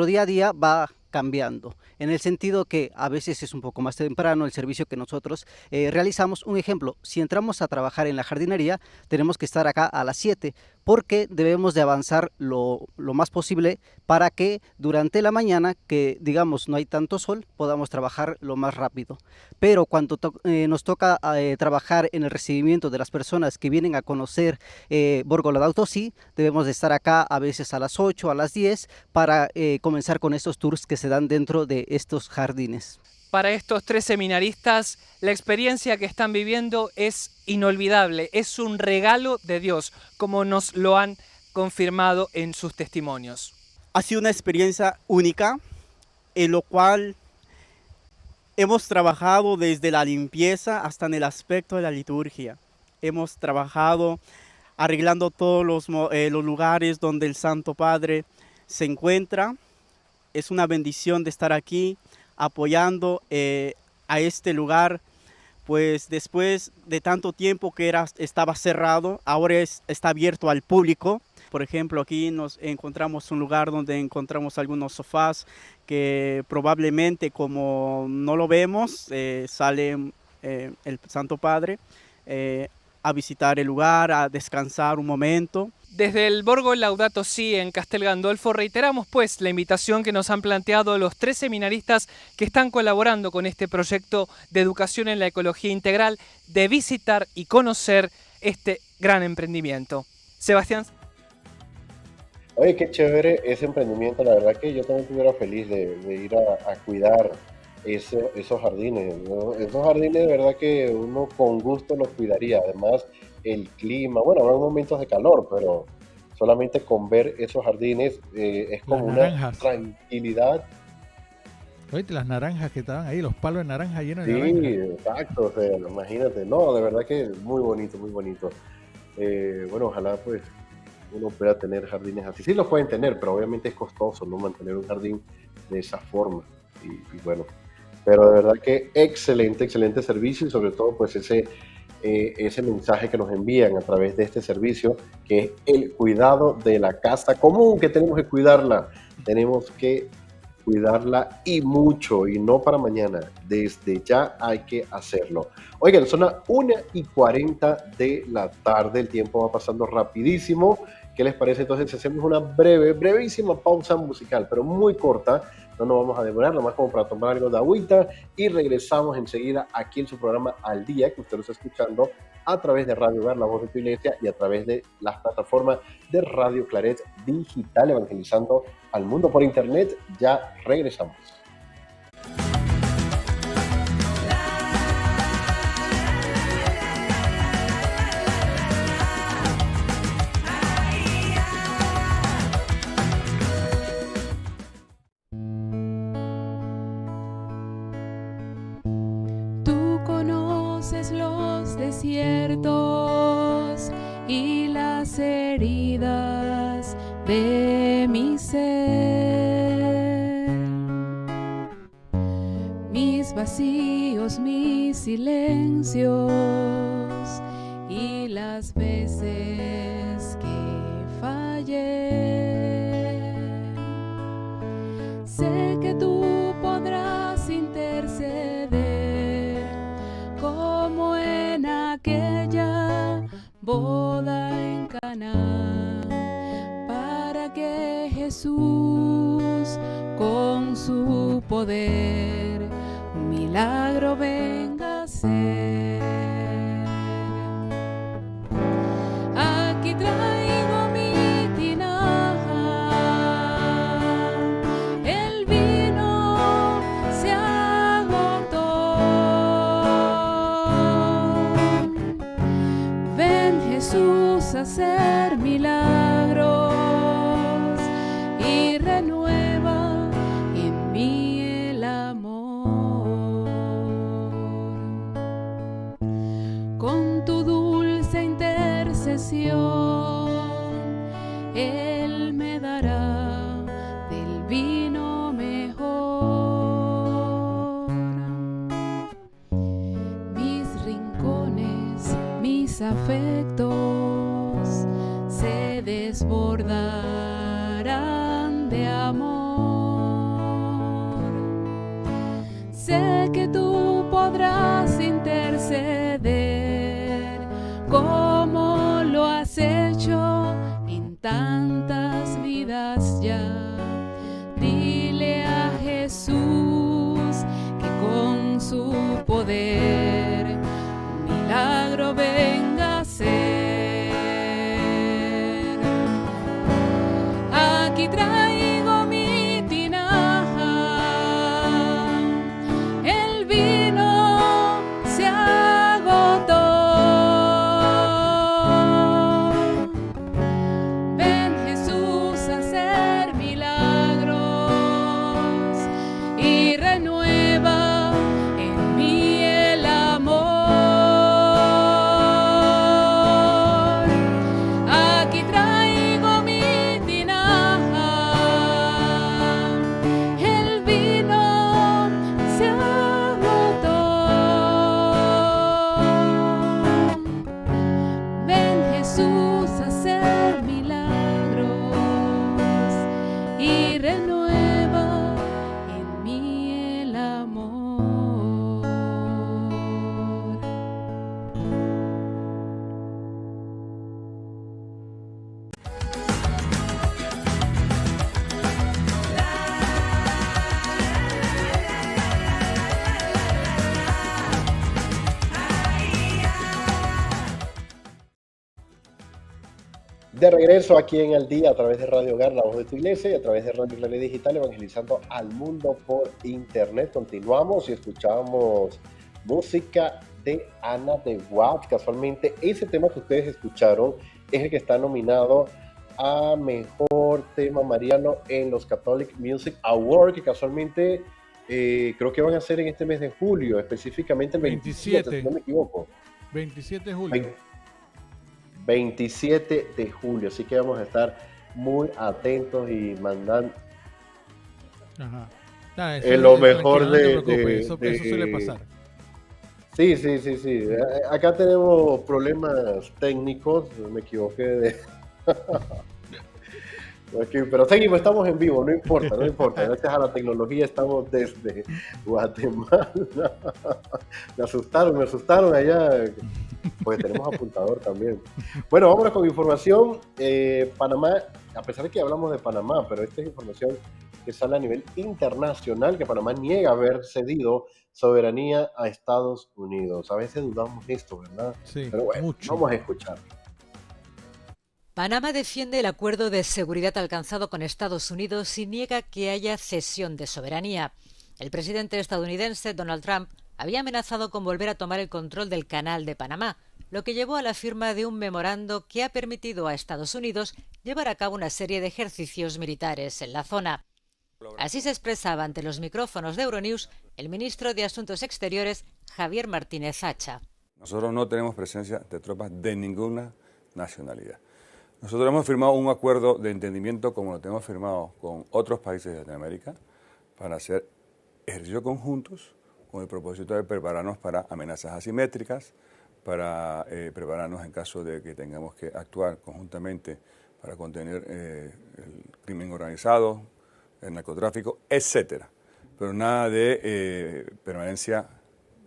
día a día va cambiando, en el sentido que a veces es un poco más temprano el servicio que nosotros realizamos. Un ejemplo, si entramos a trabajar en la jardinería, tenemos que estar acá a las 7, porque debemos de avanzar lo más posible para que durante la mañana, que digamos no hay tanto sol, podamos trabajar lo más rápido. Pero cuando nos toca trabajar en el recibimiento de las personas que vienen a conocer Borgo Laudato Si, debemos de estar acá a veces a las 8, a las 10, para comenzar con estos tours que se dan dentro de estos jardines. Para estos 3 seminaristas, la experiencia que están viviendo es inolvidable, es un regalo de Dios, como nos lo han confirmado en sus testimonios. Ha sido una experiencia única, en lo cual hemos trabajado desde la limpieza hasta en el aspecto de la liturgia. Hemos trabajado arreglando todos los lugares donde el Santo Padre se encuentra. Es una bendición de estar aquí apoyando a este lugar, pues después de tanto tiempo que estaba cerrado, ahora está abierto al público. Por ejemplo, aquí nos encontramos un lugar donde encontramos algunos sofás que probablemente, como no lo vemos, sale el Santo Padre a visitar el lugar, a descansar un momento. Desde el Borgo Laudato Si en Castel Gandolfo reiteramos pues la invitación que nos han planteado los 3 seminaristas que están colaborando con este proyecto de educación en la ecología integral, de visitar y conocer este gran emprendimiento. Sebastián. Oye, qué chévere ese emprendimiento. La verdad que yo también estuviera feliz de ir a cuidar esos jardines, ¿no? Esos jardines de verdad que uno con gusto los cuidaría. Además, el clima, bueno, habrá momentos de calor, pero solamente con ver esos jardines es como una tranquilidad. Oye, las naranjas que estaban ahí, los palos de naranja llenos de Sí, naranja. exacto, o sea, imagínate, no, de verdad que muy bonito, muy bonito. Bueno, ojalá pues uno pueda tener jardines así. Sí los pueden tener, pero obviamente es costoso, ¿no? Mantener un jardín de esa forma. Y bueno, pero de verdad que excelente, excelente servicio, y sobre todo pues ese mensaje que nos envían a través de este servicio, que es el cuidado de la casa común, que tenemos que cuidarla y mucho, y no para mañana, desde ya hay que hacerlo. Oigan, son las 1:40 de la tarde, el tiempo va pasando rapidísimo. ¿Qué les parece entonces si hacemos una brevísima pausa musical, pero muy corta? No nos vamos a demorar, nomás como para tomar algo de agüita, y regresamos enseguida aquí en su programa Al Día, que usted lo está escuchando a través de Radio Hogar, La Voz de tu Iglesia, y a través de las plataformas de Radio Claret Digital, evangelizando al mundo por internet. Ya regresamos. Los desiertos y las heridas de mi ser, mis vacíos vacíos mis silencios y las veces que fallé. Sé que tú podrás interceder como en aquella boda en Caná, para que Jesús con su poder un milagro venga a ser. Aquí traigo mi tinaja, el vino se agotó. Ven Jesús a hacer milagros y renueva en mí el amor. Con tu dulce intercesión, Él me dará del vino mejor. Mis rincones, mis afectos se desbordarán de amor. Sé que tú podrás interceder como lo has hecho en tantas vidas ya. Dile a Jesús que con su poder un milagro venga a ser. Aquí traigo mi tinaja, el vino se agotó. Ven Jesús a hacer milagros y renueva en mí el amor. Aquí traigo mi tinaja, el vino se agotó. Ven Jesús a hacer milagros y renueva en mí el amor. De regreso aquí en El Día a través de Radio Hogar, la voz de tu iglesia, y a través de Radio Claret Digital, evangelizando al mundo por internet. Continuamos y escuchamos música de Ana de Watt. Casualmente, ese tema que ustedes escucharon es el que está nominado a Mejor Tema Mariano en los Catholic Music Awards, que casualmente creo que van a ser en este mes de julio, específicamente el 27, si no me equivoco. 27 de julio. 27 de julio, así que vamos a estar muy atentos y mandando lo mejor no te preocupes, eso suele pasar. Sí. Acá tenemos problemas técnicos, me equivoqué de... Pero seguimos, estamos en vivo, no importa. Gracias a la tecnología estamos desde Guatemala. Me asustaron allá, porque tenemos apuntador también. Bueno, vámonos con información. Panamá, a pesar de que hablamos de Panamá, pero esta es información que sale a nivel internacional, que Panamá niega haber cedido soberanía a Estados Unidos. A veces dudamos esto, ¿verdad? Sí, pero bueno, mucho. Vamos a escuchar. Panamá defiende el acuerdo de seguridad alcanzado con Estados Unidos y niega que haya cesión de soberanía. El presidente estadounidense Donald Trump había amenazado con volver a tomar el control del Canal de Panamá, lo que llevó a la firma de un memorando que ha permitido a Estados Unidos llevar a cabo una serie de ejercicios militares en la zona. Así se expresaba ante los micrófonos de Euronews el ministro de Asuntos Exteriores, Javier Martínez Hacha. Nosotros no tenemos presencia de tropas de ninguna nacionalidad. Nosotros hemos firmado un acuerdo de entendimiento como lo tenemos firmado con otros países de Latinoamérica para hacer ejercicios conjuntos con el propósito de prepararnos para amenazas asimétricas, para prepararnos en caso de que tengamos que actuar conjuntamente para contener el crimen organizado, el narcotráfico, etcétera. Pero nada de permanencia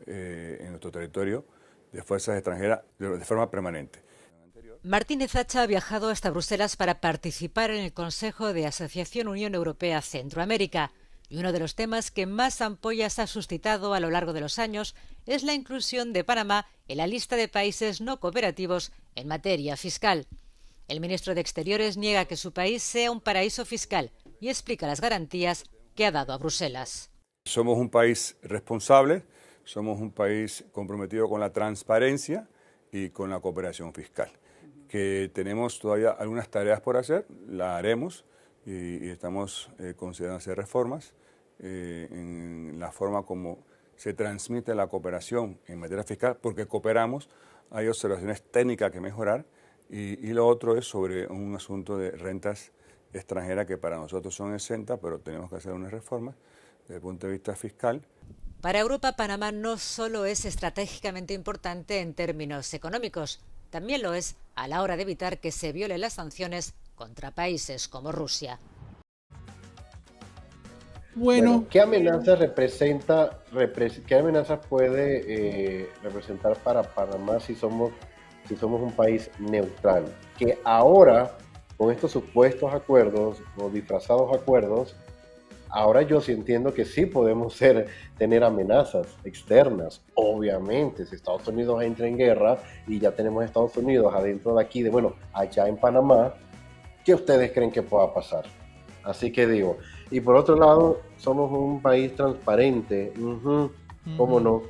en nuestro territorio de fuerzas extranjeras de forma permanente. Martínez Hacha ha viajado hasta Bruselas para participar en el Consejo de Asociación Unión Europea Centroamérica. Y uno de los temas que más ampollas ha suscitado a lo largo de los años es la inclusión de Panamá en la lista de países no cooperativos en materia fiscal. El ministro de Exteriores niega que su país sea un paraíso fiscal y explica las garantías que ha dado a Bruselas. Somos un país responsable, somos un país comprometido con la transparencia y con la cooperación fiscal. Que tenemos todavía algunas tareas por hacer, las haremos y estamos considerando hacer reformas en la forma como se transmite la cooperación en materia fiscal, porque cooperamos, hay observaciones técnicas que mejorar y lo otro es sobre un asunto de rentas extranjeras que para nosotros son exentas, pero tenemos que hacer unas reformas desde el punto de vista fiscal. Para Europa, Panamá no solo es estratégicamente importante en términos económicos, también lo es a la hora de evitar que se violen las sanciones contra países como Rusia. Bueno, ¿qué amenazas qué amenazas puede representar para Panamá si somos un país neutral? Que ahora, con estos supuestos acuerdos o disfrazados acuerdos, ahora yo sí entiendo que sí podemos tener amenazas externas. Obviamente, si Estados Unidos entra en guerra y ya tenemos a Estados Unidos adentro de aquí, allá en Panamá, ¿qué ustedes creen que pueda pasar? Así que digo, y por otro lado, somos un país transparente. ¿Cómo no?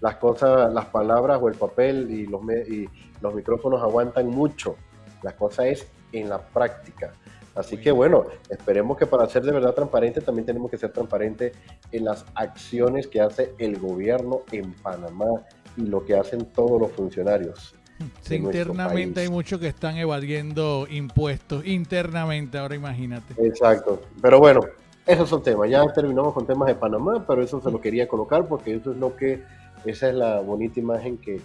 Las cosas, las palabras o el papel y los micrófonos aguantan mucho. La cosa es en la práctica. Así que bueno, esperemos que para ser de verdad transparente también tenemos que ser transparentes en las acciones que hace el gobierno en Panamá y lo que hacen todos los funcionarios. Sí, internamente hay muchos que están evadiendo impuestos, internamente, ahora imagínate. Exacto, pero bueno, esos son temas. Ya terminamos con temas de Panamá, pero eso se lo quería colocar porque eso es esa es la bonita imagen que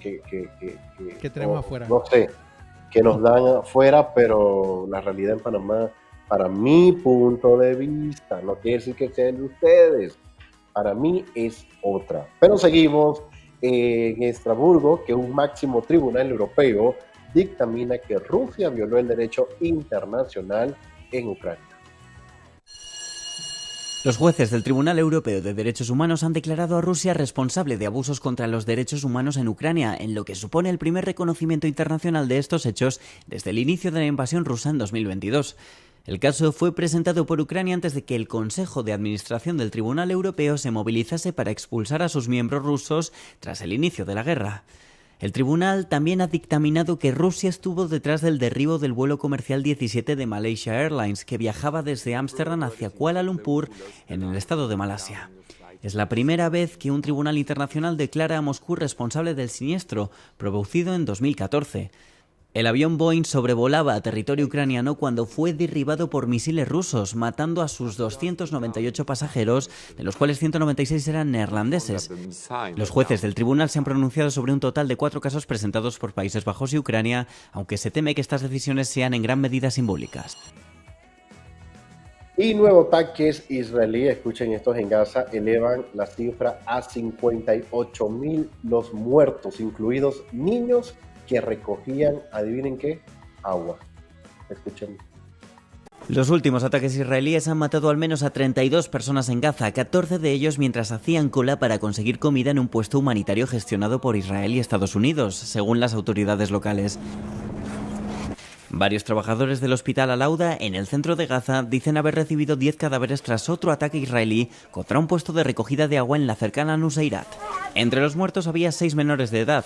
tenemos afuera. No sé, que nos dan afuera, pero la realidad en Panamá, para mi punto de vista, no quiere decir que sea el de ustedes, para mí es otra. Pero seguimos en Estrasburgo, que un máximo tribunal europeo dictamina que Rusia violó el derecho internacional en Ucrania. Los jueces del Tribunal Europeo de Derechos Humanos han declarado a Rusia responsable de abusos contra los derechos humanos en Ucrania, en lo que supone el primer reconocimiento internacional de estos hechos desde el inicio de la invasión rusa en 2022. El caso fue presentado por Ucrania antes de que el Consejo de Administración del Tribunal Europeo se movilizase para expulsar a sus miembros rusos tras el inicio de la guerra. El tribunal también ha dictaminado que Rusia estuvo detrás del derribo del vuelo comercial 17 de Malaysia Airlines, que viajaba desde Ámsterdam hacia Kuala Lumpur, en el estado de Malasia. Es la primera vez que un tribunal internacional declara a Moscú responsable del siniestro, producido en 2014. El avión Boeing sobrevolaba a territorio ucraniano cuando fue derribado por misiles rusos, matando a sus 298 pasajeros, de los cuales 196 eran neerlandeses. Los jueces del tribunal se han pronunciado sobre un total de 4 casos presentados por Países Bajos y Ucrania, aunque se teme que estas decisiones sean en gran medida simbólicas. Y nuevos ataques israelíes, escuchen estos en Gaza, elevan la cifra a 58.000 los muertos, incluidos niños que recogían, adivinen qué, agua. Escuchen. Los últimos ataques israelíes han matado al menos a 32 personas en Gaza, 14 de ellos mientras hacían cola para conseguir comida en un puesto humanitario gestionado por Israel y Estados Unidos, según las autoridades locales. Varios trabajadores del hospital Al-Auda, en el centro de Gaza, dicen haber recibido 10 cadáveres tras otro ataque israelí contra un puesto de recogida de agua en la cercana Nuseirat. Entre los muertos había 6 menores de edad.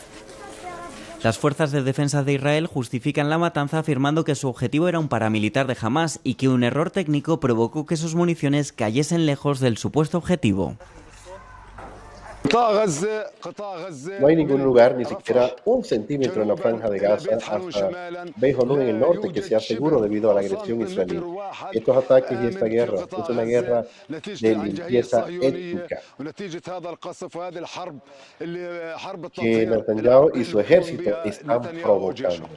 Las fuerzas de defensa de Israel justifican la matanza afirmando que su objetivo era un paramilitar de Hamás y que un error técnico provocó que sus municiones cayesen lejos del supuesto objetivo. No hay ningún lugar, ni siquiera un centímetro en la franja de Gaza hasta Beit Hanun en el norte que sea seguro debido a la agresión israelí. Estos ataques y esta guerra es una guerra de limpieza étnica que Netanyahu y su ejército están provocando.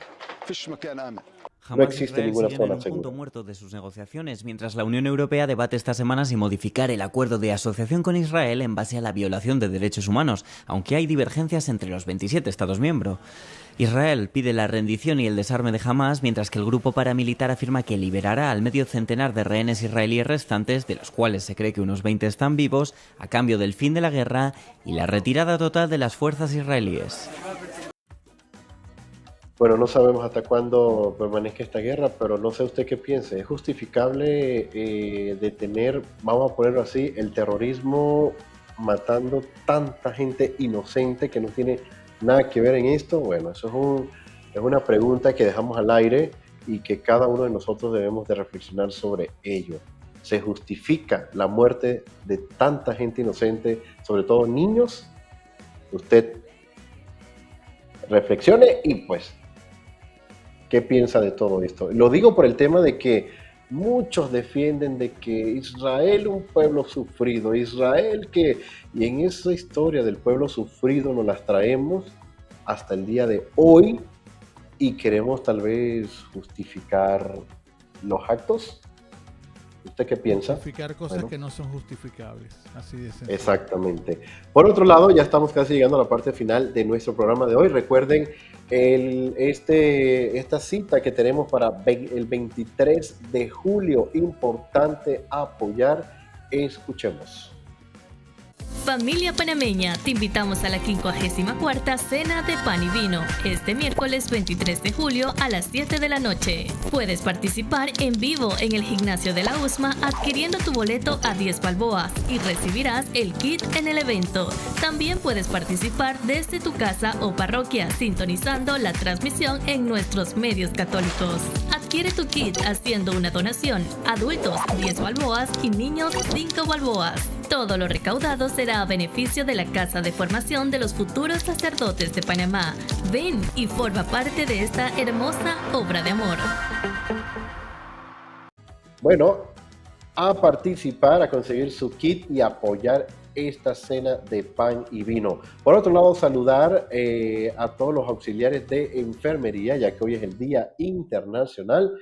No existe ninguna zona punto segura. muerto de sus negociaciones, mientras la Unión Europea debate esta semana si modificar el acuerdo de asociación con Israel en base a la violación de derechos humanos, aunque hay divergencias entre los 27 Estados miembros. Israel pide la rendición y el desarme de Hamas, mientras que el grupo paramilitar afirma que liberará al medio centenar de rehenes israelíes restantes, de los cuales se cree que unos 20 están vivos, a cambio del fin de la guerra y la retirada total de las fuerzas israelíes. Bueno, no sabemos hasta cuándo permanezca esta guerra, pero no sé usted qué piense. ¿Es justificable detener, vamos a ponerlo así, el terrorismo matando tanta gente inocente que no tiene nada que ver en esto? Bueno, eso es una pregunta que dejamos al aire y que cada uno de nosotros debemos de reflexionar sobre ello. ¿Se justifica la muerte de tanta gente inocente, sobre todo niños? Usted reflexione y pues, ¿qué piensa de todo esto? Lo digo por el tema de que muchos defienden de que Israel es un pueblo sufrido, Israel que, y en esa historia del pueblo sufrido nos las traemos hasta el día de hoy y queremos tal vez justificar los actos. ¿Usted qué piensa? Justificar cosas que no son justificables, así de sencillo. Exactamente. Por otro lado, ya estamos casi llegando a la parte final de nuestro programa de hoy. Recuerden esta cita que tenemos para el 23 de julio. Importante apoyar. Escuchemos. Familia panameña, te invitamos a la 54ª Cena de Pan y Vino, este miércoles 23 de julio a las 7 de la noche. Puedes participar en vivo en el gimnasio de la USMA adquiriendo tu boleto a 10 balboas y recibirás el kit en el evento. También puedes participar desde tu casa o parroquia sintonizando la transmisión en nuestros medios católicos. Adquiere tu kit haciendo una donación, adultos 10 balboas y niños 5 balboas. Todo lo recaudado será a beneficio de la Casa de Formación de los Futuros Sacerdotes de Panamá. Ven y forma parte de esta hermosa obra de amor. Bueno, a participar, a conseguir su kit y apoyar esta cena de pan y vino. Por otro lado, saludar a todos los auxiliares de enfermería, ya que hoy es el Día Internacional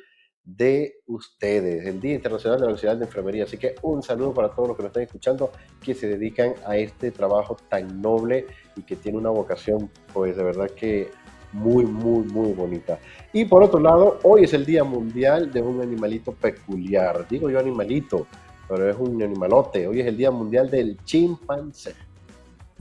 de ustedes, el Día Internacional de la Auxiliar de Enfermería. Así que un saludo para todos los que nos están escuchando, que se dedican a este trabajo tan noble y que tiene una vocación, pues de verdad que muy bonita. Y por otro lado, hoy es el Día Mundial de un animalito peculiar. Digo yo animalito, pero es un animalote. Hoy es el Día Mundial del chimpancé.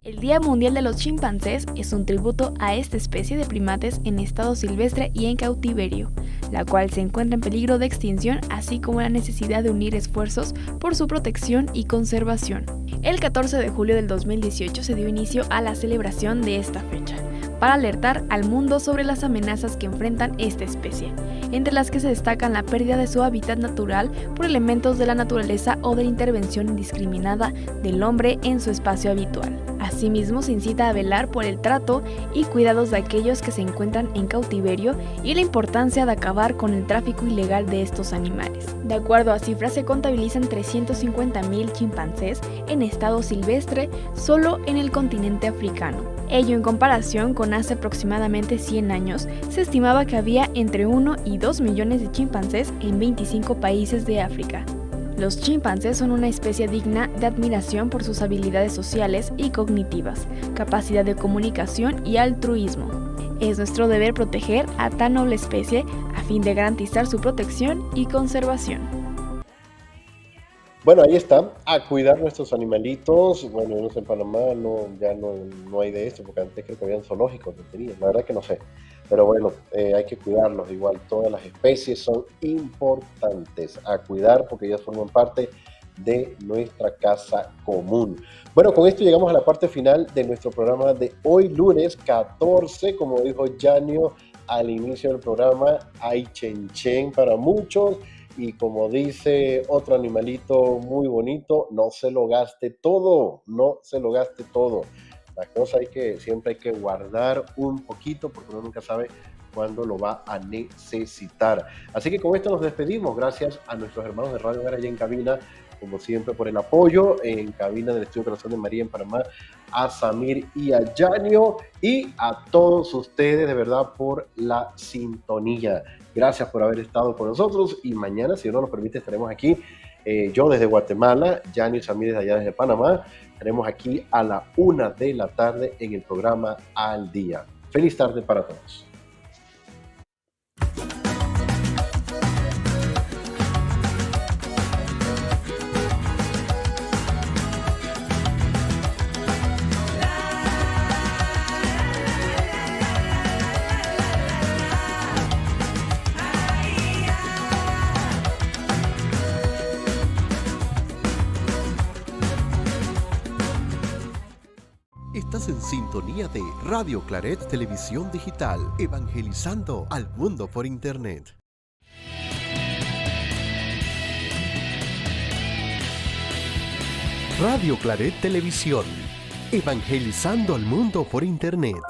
El Día Mundial de los Chimpancés es un tributo a esta especie de primates en estado silvestre y en cautiverio, la cual se encuentra en peligro de extinción, así como la necesidad de unir esfuerzos por su protección y conservación. El 14 de julio del 2018 se dio inicio a la celebración de esta fecha, para alertar al mundo sobre las amenazas que enfrentan esta especie, entre las que se destacan la pérdida de su hábitat natural por elementos de la naturaleza o de la intervención indiscriminada del hombre en su espacio habitual. Asimismo, se incita a velar por el trato y cuidados de aquellos que se encuentran en cautiverio y la importancia de acabar con el tráfico ilegal de estos animales. De acuerdo a cifras, se contabilizan 350.000 chimpancés en estado silvestre solo en el continente africano. Ello en comparación con hace aproximadamente 100 años, se estimaba que había entre 1 y 2 millones de chimpancés en 25 países de África. Los chimpancés son una especie digna de admiración por sus habilidades sociales y cognitivas, capacidad de comunicación y altruismo. Es nuestro deber proteger a tan noble especie a fin de garantizar su protección y conservación. Bueno, ahí está, a cuidar nuestros animalitos. Bueno, en Panamá ya no hay de esto, porque antes creo que habían zoológicos, la verdad que no sé. Pero bueno, hay que cuidarlos igual, todas las especies son importantes a cuidar porque ellas forman parte de nuestra casa común. Bueno, con esto llegamos a la parte final de nuestro programa de hoy, lunes 14, como dijo Janio al inicio del programa, hay chen para muchos y como dice otro animalito muy bonito, no se lo gaste todo, no se lo gaste todo. La cosa siempre hay que guardar un poquito porque uno nunca sabe cuándo lo va a necesitar. Así que con esto nos despedimos. Gracias a nuestros hermanos de Radio Hogar allá en cabina, como siempre, por el apoyo. En cabina del Estudio Corazón de María en Panamá, a Samir y a Yanio, y a todos ustedes de verdad por la sintonía. Gracias por haber estado con nosotros, y mañana, si Dios nos permite, estaremos aquí. Yo desde Guatemala, Yanio y Samir desde allá desde Panamá. Estaremos aquí a la 1 de la tarde en el programa Al Día. Feliz tarde para todos. Estás en sintonía de Radio Claret Televisión Digital, evangelizando al mundo por Internet. Radio Claret Televisión, evangelizando al mundo por Internet.